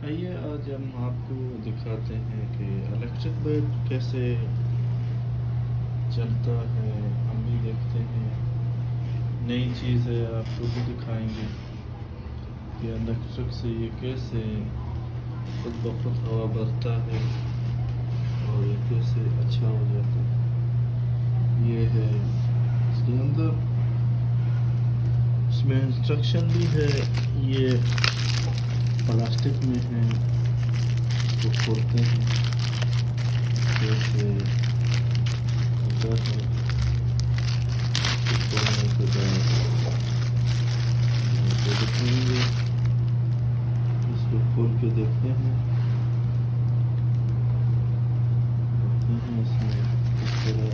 आइए आज हम आपको दिखाते हैं कि इलेक्ट्रिक बेड कैसे चलता है। हम भी देखते हैं, नई चीज़ है, आपको भी दिखाएंगे कि इलेक्ट्रिक से ये कैसे खुद ब खुद हवा भरता है और ये कैसे अच्छा हो जाता है। ये है इसके अंदर, इसमें इंस्ट्रक्शन भी है। ये प्लास्टिक में है, तो खोलते हैं कैसे होता है। खोलने के बाद देखेंगे, इसको खोल के देखते हैं इसमें इस तरह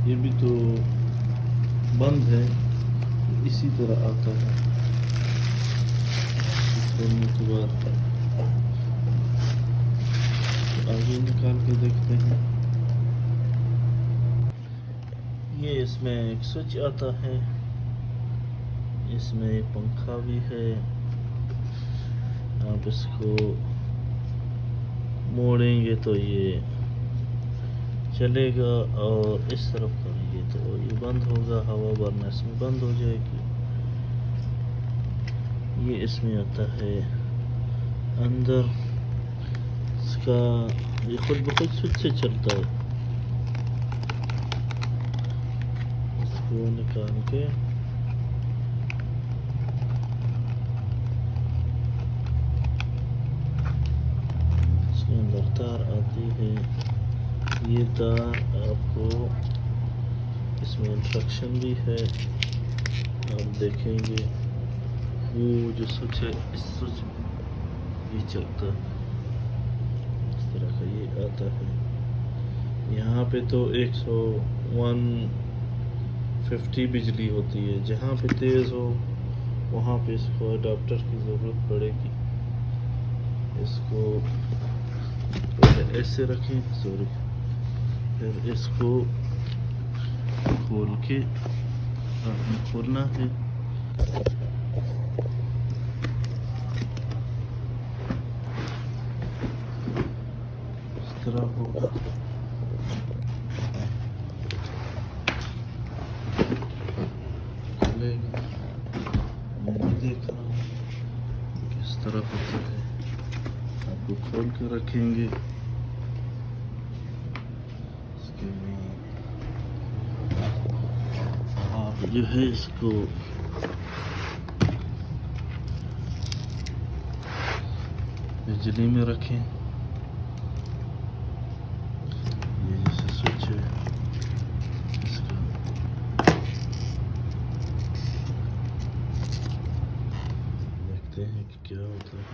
ये भी तो बंद है, इसी तरह आता है। खोलने के बाद आगे निकाल के देखते हैं। ये इसमें एक स्विच आता है, इसमें एक पंखा भी है। आप इसको मोड़ेंगे तो ये चलेगा और इस तरफ करेंगे तो ये बंद होगा, हवा भरना इसमें बंद हो जाएगी। ये इसमें आता है अंदर, इसका ये खुद ब खुद स्विच से चलता है। इसको निकाल के इसके अंदर तार आती है। ये तार आपको इसमें इंस्ट्रक्शन भी है, आप देखेंगे। वो जो स्विच है, इस स्विच भी चलता है, इस तरह का ये आता है। यहाँ पे तो 150 बिजली होती है, जहाँ पे तेज़ हो वहाँ पे इसको अडाप्टर की ज़रूरत पड़ेगी। इसको पहले ऐसे रखें, सॉरी, फिर इसको खोल के आपने खोलना है। इस तरह होगा। चलेगा, मैं देख रहा हूँ किस तरह होता है। आपको खोल के रखेंगे, इसके बाद आप जो है इसको बिजली में रखें। ये जैसे स्विच है इसका, देखते हैं कि क्या होता है।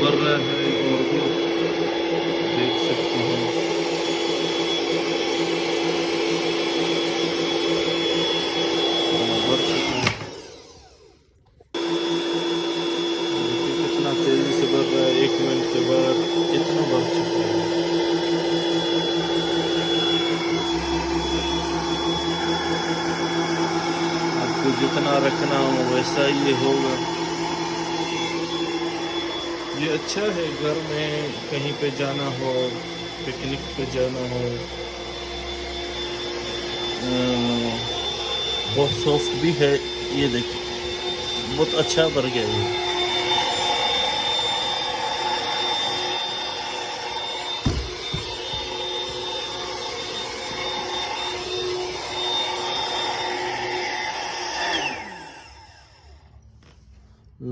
भर रहा है और भी देख सकते हैं। भर चुका है, कितना तेजी से भर रहा है। 1 मिनट के बाद इतना भर चुका है। आपको जितना रखना हो वैसा ये होगा। ये अच्छा है, घर में कहीं पे जाना हो, पिकनिक पे जाना हो। बहुत सॉफ्ट भी है, ये देखिए बहुत अच्छा भर गया ये।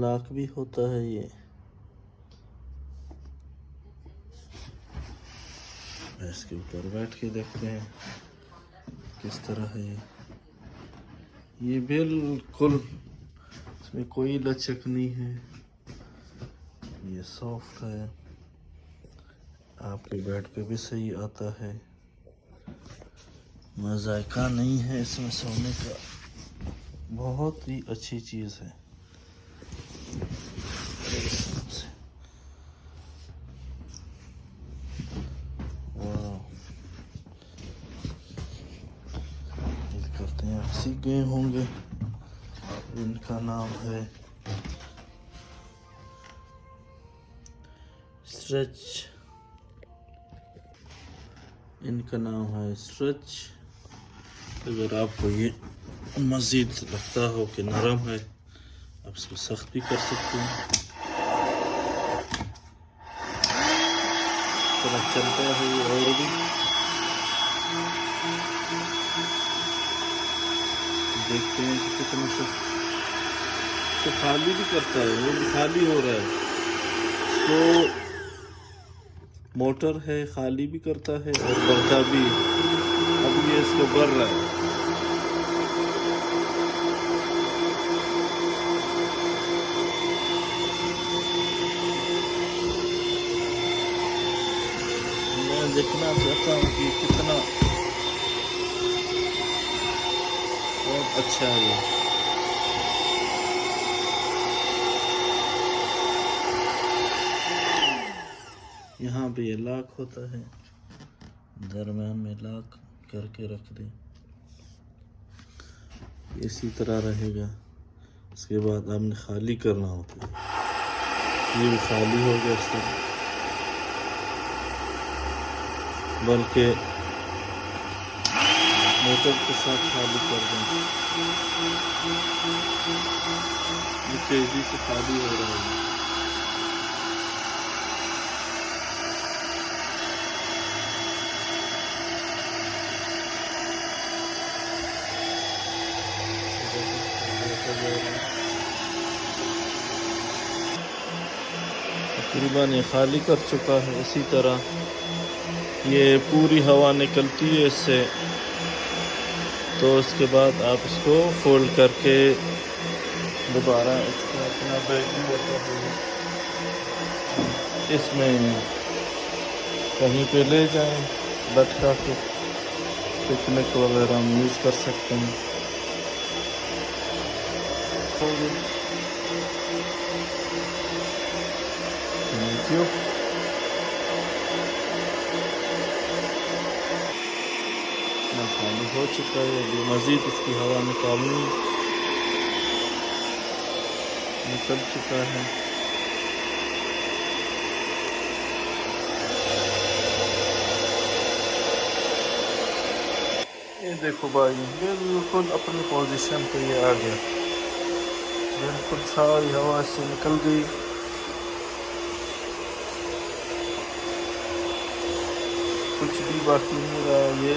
लॉक भी होता है ये। इसके ऊपर बैठ के देखते हैं किस तरह है ये बिल्कुल इसमें कोई लचक नहीं है, ये सॉफ्ट है, आपके बेड पे भी सही आता है, मज़ायका नहीं है इसमें सोने का, बहुत ही अच्छी चीज़ है। करते हैं सीख गए होंगे। इनका नाम है स्ट्रेच, इनका नाम है स्ट्रेच। अगर आपको ये मज़ीद लगता हो कि नरम है, आप इसको सख्त भी कर सकते हैं। थोड़ा चलता है ये और भी, देखते हैं कि कितना तो खाली भी करता है, वो भी खाली हो रहा है। इसको मोटर है, खाली भी करता है और बढ़ता भी। अब ये इसको बढ़ रहा है। मैं देखना चाहता हूँ कि कितना बहुत अच्छा है ये। यहाँ पे ये लॉक होता है, दरम्यान में लॉक करके रख दें, इसी तरह रहेगा। इसके बाद आपने खाली करना होता है, ये भी खाली हो गया इससे, बल्कि मोटर के साथ खाली कर दें। ये तेजी से खाली हो रहा है। तकरीबन ये खाली कर चुका है। इसी तरह ये पूरी हवा निकलती है इससे, तो उसके बाद आप इसको फोल्ड करके दोबारा इसका अपना बैग भी होता है, इसमें कहीं पे ले जाएं लटका के, पिकनिक वगैरह हम यूज़ कर सकते हैं। Thank you. खाली हो चुका है, अभी मज़ीद इसकी हवा निकल चुका है। ये देखो भाई, बिल्कुल अपनी पोजीशन पे ये आ गया, बिल्कुल सारी हवा से निकल गई। कुछ भी बाकी नहीं रहा, ये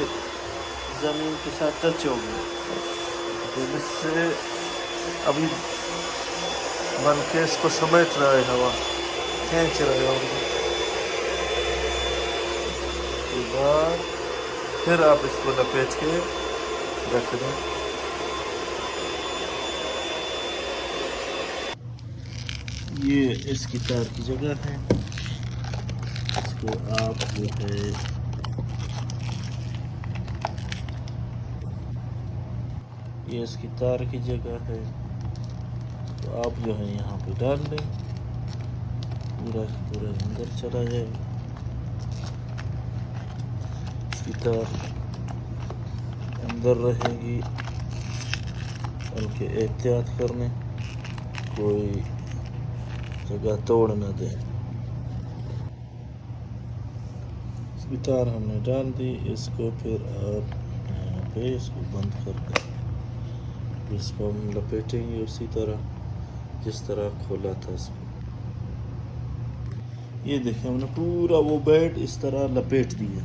ज़मीन के साथ टच हो गया, तो इससे अभी बन के इसको समेट रहा है, हवा खींच रहा है। और उसके बाद फिर आप इसको लपेट के रख दें। ये इसकी तार की जगह है, इसको आप जो है ये इसकी तार की जगह है, तो आप जो है यहाँ पे डाल दें, पूरा पूरा अंदर चला जाएगा। इसकी तार अंदर रहेगी, बल्कि एहतियात करने कोई जगह तोड़ न दें। इसकी तार हमने डाल दी, इसको फिर आप यहाँ पे इसको बंद कर दें। इसको हम लपेटेंगे उसी तरह जिस तरह खोला था इसको। ये देखें, हमने पूरा वो बेड इस तरह लपेट दिया।